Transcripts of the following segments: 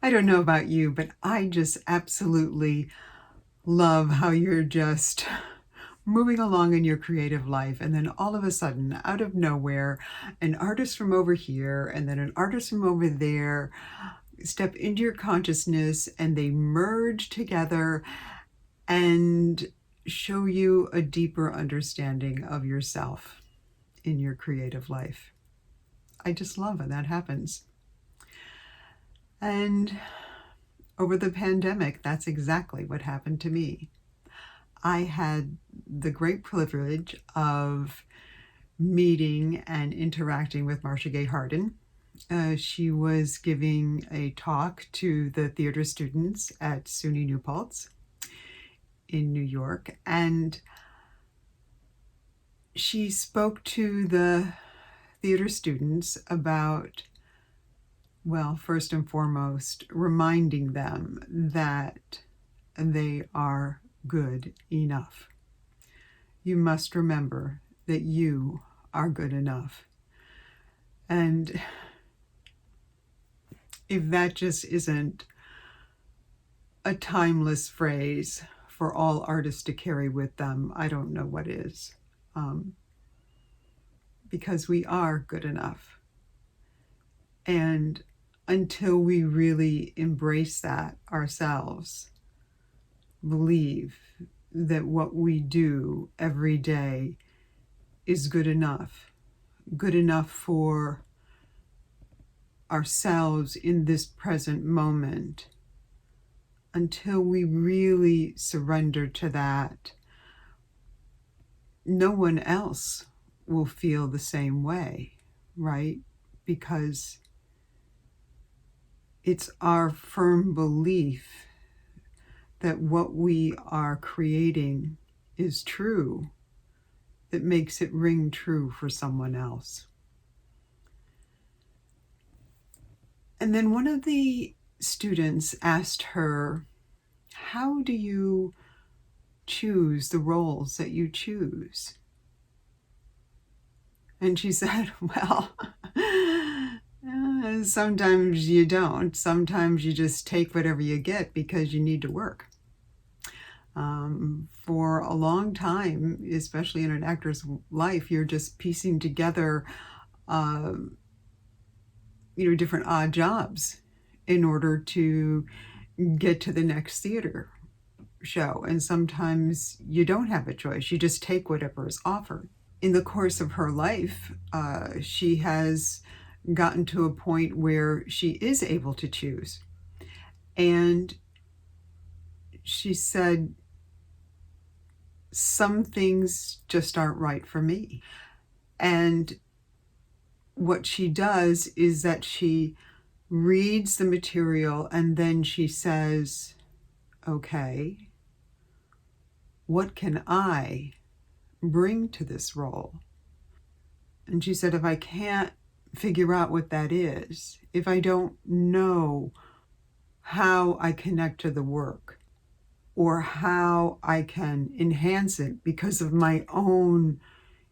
I don't know about you, but I just absolutely love how you're just moving along in your creative life. And then all of a sudden, out of nowhere, an artist from over here and then an artist from over there step into your consciousness and they merge together and show you a deeper understanding of yourself in your creative life. I just love when that happens. And over the pandemic, that's exactly what happened to me. I had the great privilege of meeting and interacting with Marcia Gay Harden. She was giving a talk to the theater students at SUNY New Paltz in New York, and she spoke to the theater students about, well, first and foremost, reminding them that they are good enough. You must remember that you are good enough. And if that just isn't a timeless phrase for all artists to carry with them, I don't know what is. Because we are good enough. And until we really embrace that ourselves, believe that what we do every day is good enough for ourselves in this present moment, until we really surrender to that, no one else will feel the same way, right? Because it's our firm belief that what we are creating is true that makes it ring true for someone else. And then one of the students asked her, how do you choose the roles that you choose? And she said, well, sometimes you don't. Sometimes you just take whatever you get because you need to work. For a long time, especially in an actor's life, you're just piecing together, different odd jobs in order to get to the next theater show. And sometimes you don't have a choice. You just take whatever is offered. In the course of her life, she has gotten to a point where she is able to choose. And she said, some things just aren't right for me. And what she does is that she reads the material and then she says, okay, what can I bring to this role? And she said, if I can't figure out what that is, if I don't know how I connect to the work or how I can enhance it because of my own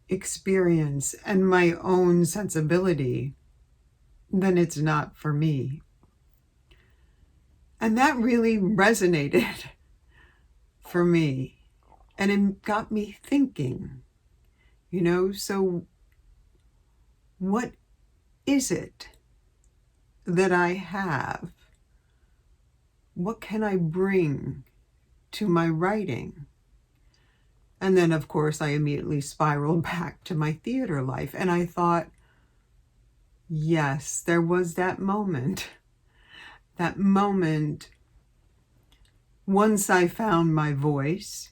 experience and my own sensibility, then it's not for me. And that really resonated for me. And it got me thinking, so what is it that I have? What can I bring to my writing? And then, of course, I immediately spiraled back to my theater life. And I thought, yes, there was that moment. That moment, once I found my voice,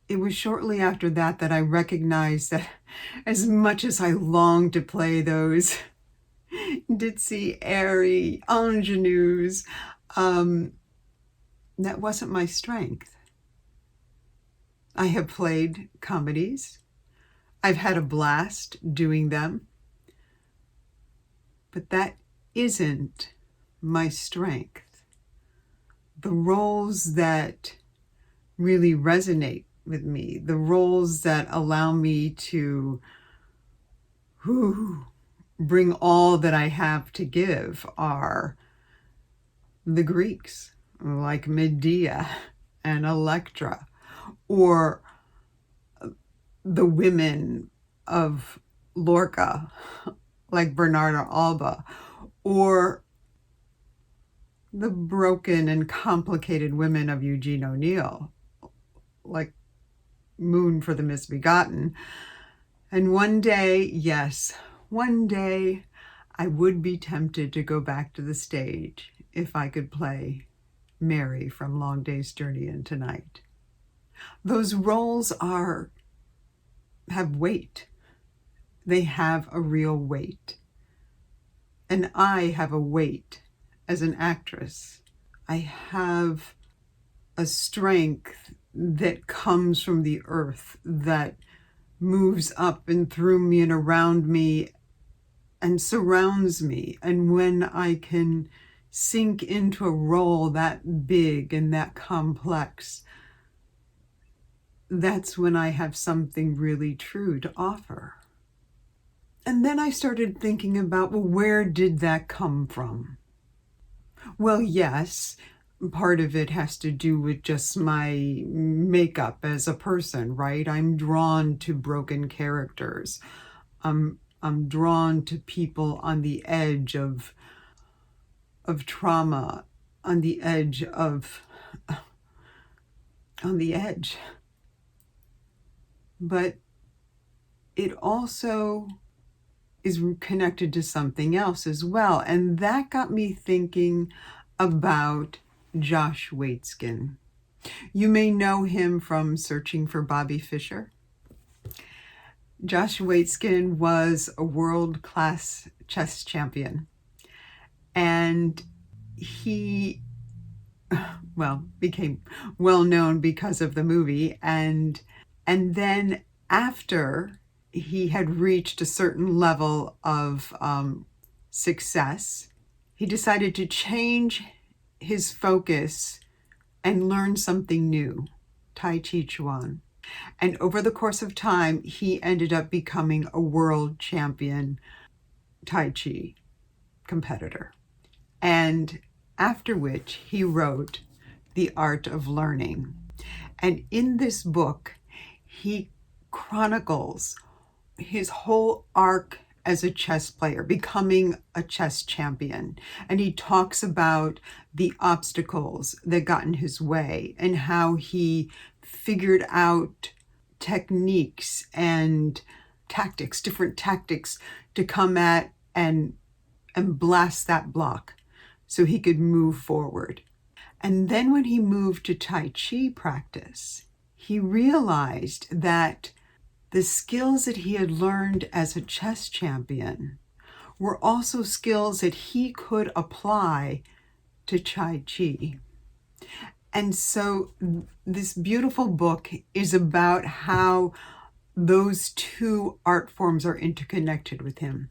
it was shortly after that that I recognized that as much as I longed to play those ditzy, airy ingenues, that wasn't my strength. I have played comedies. I've had a blast doing them. But that isn't my strength. The roles that really resonate with me, the roles that allow me to bring all that I have to give are the Greeks, like Medea and Electra, or the women of Lorca, like Bernarda Alba, or the broken and complicated women of Eugene O'Neill, like Moon for the Misbegotten. And one day, yes, one day, I would be tempted to go back to the stage if I could play Mary from Long Day's Journey into Night. Those roles have weight. They have a real weight. And I have a weight as an actress. I have a strength that comes from the earth, that moves up and through me and around me and surrounds me. And when I can sink into a role that big and that complex, that's when I have something really true to offer. And then I started thinking about, well, where did that come from? Well, yes, part of it has to do with just my makeup as a person, right? I'm drawn to broken characters. I'm drawn to people on the edge of trauma, on the edge. But it also is connected to something else as well. And that got me thinking about Josh Waitzkin. You may know him from Searching for Bobby Fischer. Josh Waitzkin was a world-class chess champion. And he, became well known because of the movie. And then after he had reached a certain level of success, he decided to change his focus and learn something new, Tai Chi Chuan. And over the course of time, he ended up becoming a world champion Tai Chi competitor. And after which he wrote The Art of Learning. And in this book, he chronicles his whole arc as a chess player, becoming a chess champion. And he talks about the obstacles that got in his way and how he figured out techniques and tactics, different tactics to come at and blast that block so he could move forward. And then when he moved to Tai Chi practice, he realized that the skills that he had learned as a chess champion were also skills that he could apply to Tai Chi. And so this beautiful book is about how those two art forms are interconnected with him.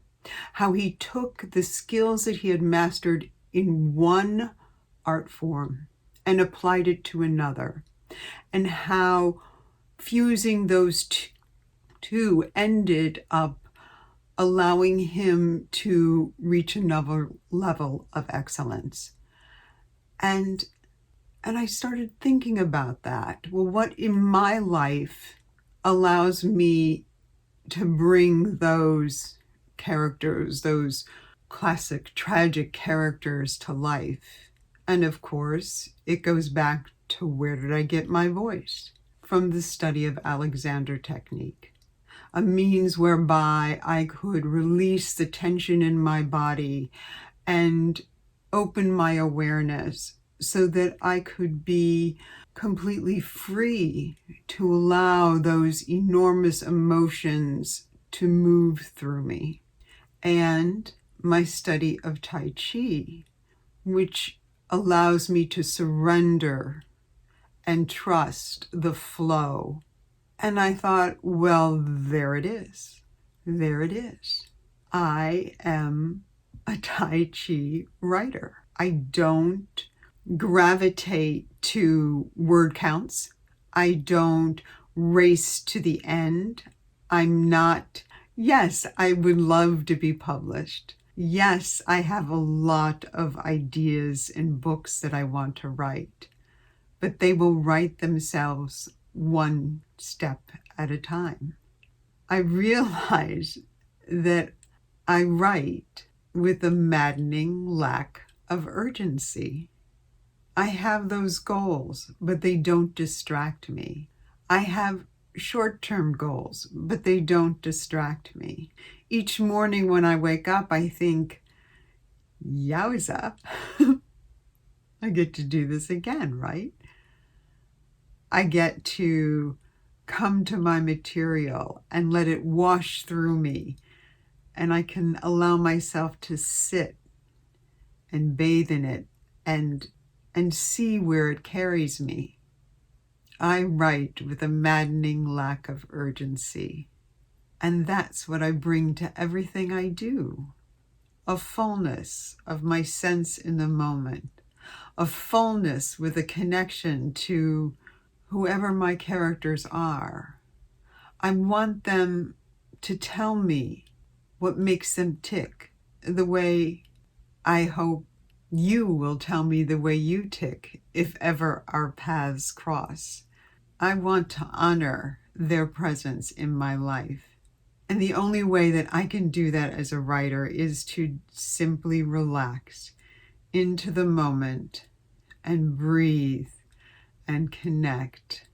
How he took the skills that he had mastered in one art form and applied it to another. And how fusing those two ended up allowing him to reach another level of excellence. And I started thinking about that. Well, what in my life allows me to bring those characters, those classic tragic characters, to life? And of course, it goes back to, where did I get my voice? From the study of Alexander technique, a means whereby I could release the tension in my body and open my awareness so that I could be completely free to allow those enormous emotions to move through me. And my study of Tai Chi, which allows me to surrender and trust the flow. And I thought, well, there it is. There it is. I am a Tai Chi writer. I don't gravitate to word counts. I don't race to the end. I'm not, yes, I would love to be published. Yes, I have a lot of ideas and books that I want to write, but they will write themselves one step at a time. I realize that I write with a maddening lack of urgency. I have those goals, but they don't distract me. I have short-term goals, but they don't distract me. Each morning when I wake up, I think, yowza, I get to do this again, right? I get to come to my material and let it wash through me, and I can allow myself to sit and bathe in it and see where it carries me. I write with a maddening lack of urgency, and that's what I bring to everything I do. A fullness of my sense in the moment, a fullness with a connection to whoever my characters are. I want them to tell me what makes them tick, the way I hope you will tell me the way you tick if ever our paths cross. I want to honor their presence in my life. And the only way that I can do that as a writer is to simply relax into the moment and breathe and connect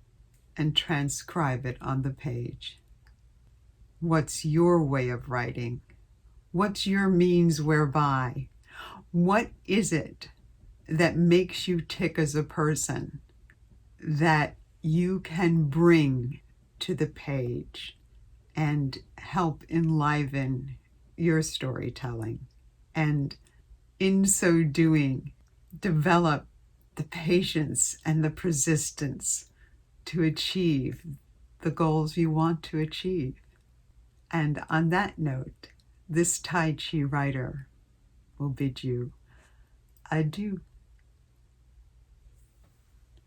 and transcribe it on the page. What's your way of writing? What's your means whereby? What is it that makes you tick as a person that you can bring to the page and help enliven your storytelling? And in so doing, develop the patience and the persistence to achieve the goals you want to achieve. And on that note, this Tai Chi writer will bid you adieu.